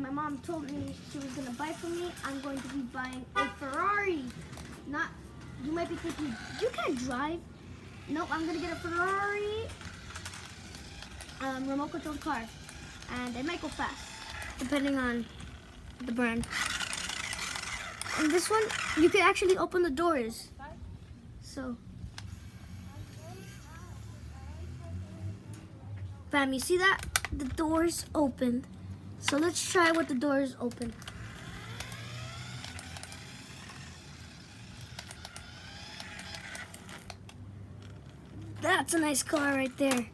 my mom told me she was gonna buy for me, I'm going to be buying a Ferrari. Not, you might be thinking, you can't drive. Nope, I'm gonna get a Ferrari remote control car, and it might go fast, depending on the brand. And this one, you can actually open the doors. So, fam, you see that? The doors opened. So let's try with the doors open. That's a nice car right there.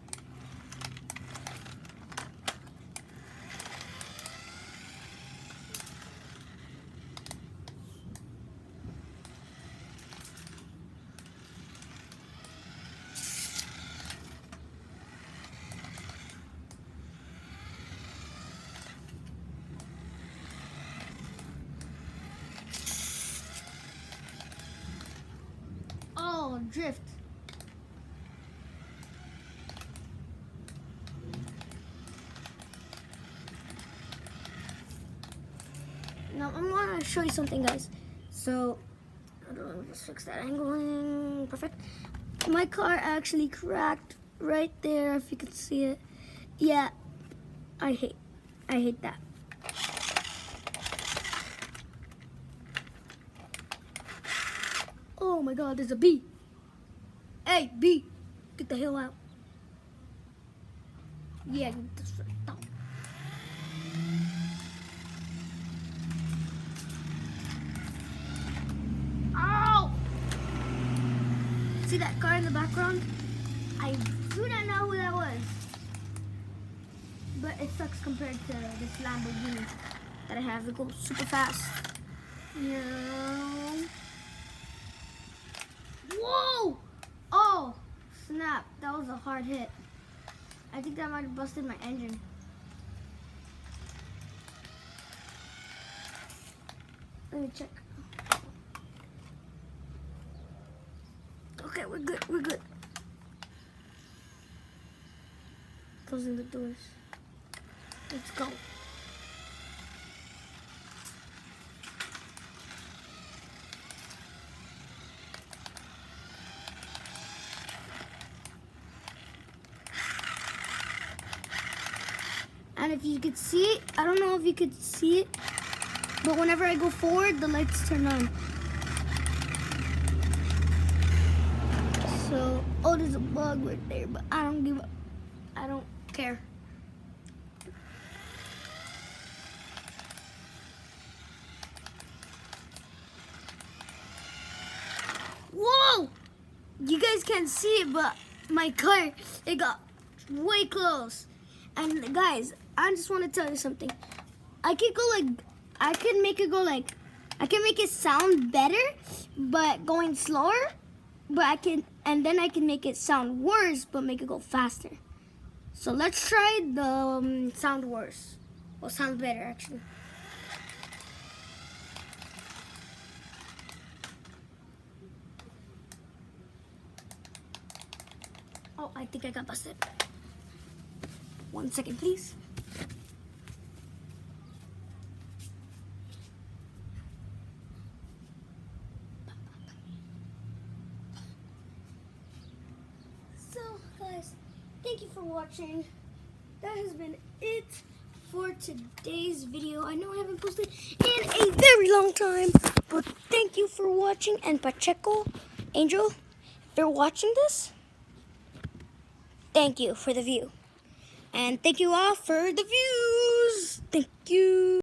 Oh, drift. Now I want to show you something, guys. So, I don't know, just fix that angling. Perfect. My car actually cracked right there, if you can see it. Yeah, I hate that. Oh my God, there's a bee. Hey, bee, get the hell out. Yeah, get the frick out. Ow! See that car in the background? I do not know who that was. But it sucks compared to this Lamborghini that I have. It goes super fast. Yeah. Whoa! Oh, snap. That was a hard hit. I think that might have busted my engine. Let me check. Okay, we're good. We're good. Closing the doors. Let's go. And if you could see it, I don't know if you could see it, but whenever I go forward, the lights turn on. So, oh, there's a bug right there, but I don't give up. I don't care. Whoa! You guys can't see it, but my car, it got way close. And guys, I just want to tell you something. I can make it sound better, but going slower. But then I can make it sound worse, but make it go faster. So let's try the sound worse. Well, sound better actually. Oh, I think I got busted. 1 second, please. So, guys, thank you for watching. That has been it for today's video. I know I haven't posted in a very long time, but thank you for watching. And Pacheco, Angel, if you're watching this, thank you for the view. And thank you all for the views. Thank you.